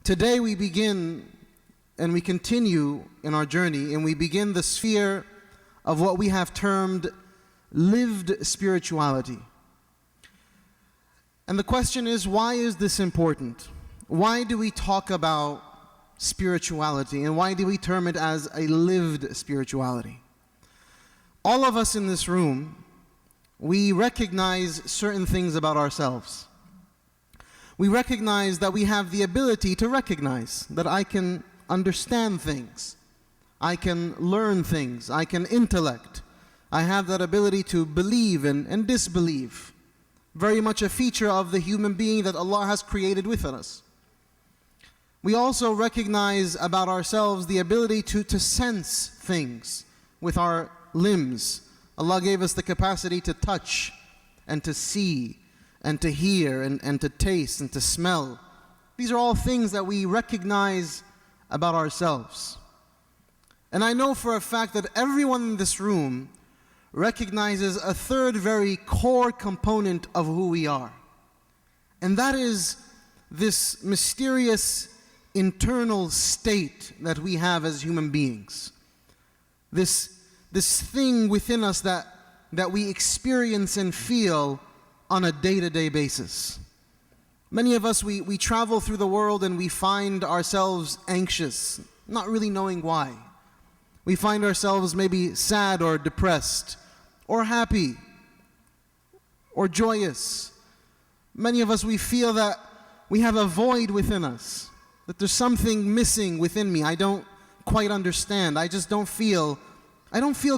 Today we begin and we continue in our journey, and we begin the sphere of what we have termed lived spirituality. And the question is, why is this important? Why do we talk about spirituality, and why do we term it as a lived spirituality? All of us in this room, we recognize certain things about ourselves. We recognize that we have the ability to recognize that I can understand things, I can learn things, I can intellect. I have that ability to believe and disbelieve. Very much a feature of the human being that Allah has created within us. We also recognize about ourselves the ability to sense things with our limbs. Allah gave us the capacity to touch and to see and to hear and to taste and to smell. These are all things that we recognize about ourselves. And I know for a fact that everyone in this room recognizes a third very core component of who we are. And that is this mysterious internal state that we have as human beings. This thing within us that we experience and feel on a day-to-day basis. Many of us, we travel through the world and we find ourselves anxious, not really knowing why. We find ourselves maybe sad or depressed, or happy, or joyous. Many of us, we feel that we have a void within us, that there's something missing within me. I don't quite understand. I just don't feel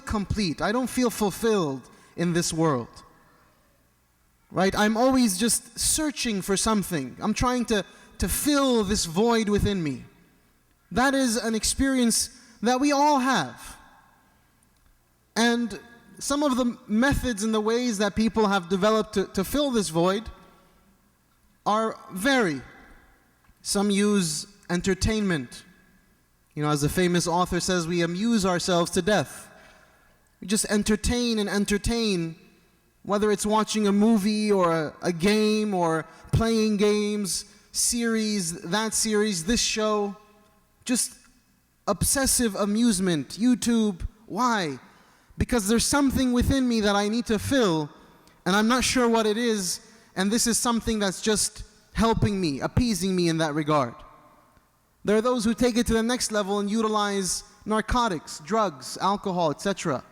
complete. I don't feel fulfilled in this world. Right? I'm always just searching for something. I'm trying to fill this void within me. That is an experience that we all have. And some of the methods and the ways that people have developed to fill this void vary. Some use entertainment. You know, as a famous author says, we amuse ourselves to death. We just entertain and entertain, whether it's watching a movie or a game or playing games, this show. Just obsessive amusement, YouTube. Why? Because there's something within me that I need to fill, and I'm not sure what it is, and this is something that's just helping me, appeasing me in that regard. There are those who take it to the next level and utilize narcotics, drugs, alcohol, etc.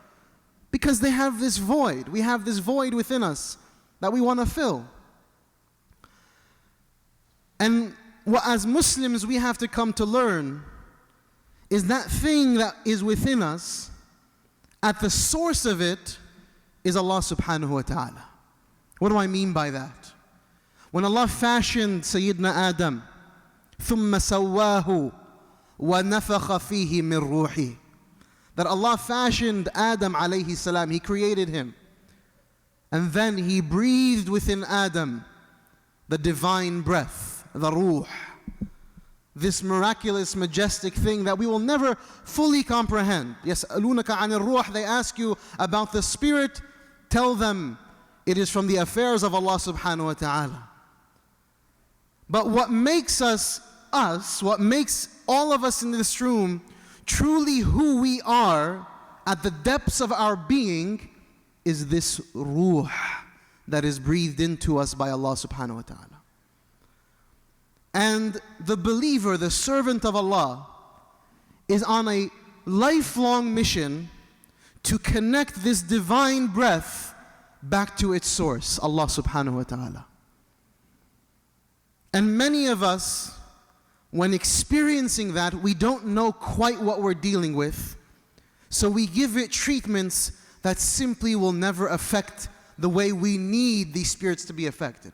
Because they have this void. We have this void within us that we want to fill. And what as Muslims we have to come to learn is that thing that is within us, at the source of it is Allah subhanahu wa ta'ala. What do I mean by that? When Allah fashioned Sayyidina Adam, ثُمَّ سَوَّاهُ وَنَفَخَ فِيهِ مِنْ رُوحِهِ, that Allah fashioned Adam alayhi salam, He created him, and then He breathed within Adam the divine breath, the ruh, this miraculous, majestic thing that we will never fully comprehend. يَسْأَلُونَكَ عَنِ الرُّوحِ, they ask you about the spirit. Tell them it is from the affairs of Allah subhanahu wa ta'ala. But what makes us, what makes all of us in this room truly who we are at the depths of our being is this ruh that is breathed into us by Allah subhanahu wa ta'ala. And the believer, the servant of Allah, is on a lifelong mission to connect this divine breath back to its source, Allah subhanahu wa ta'ala. And many of us, when experiencing that, we don't know quite what we're dealing with, so we give it treatments that simply will never affect the way we need these spirits to be affected.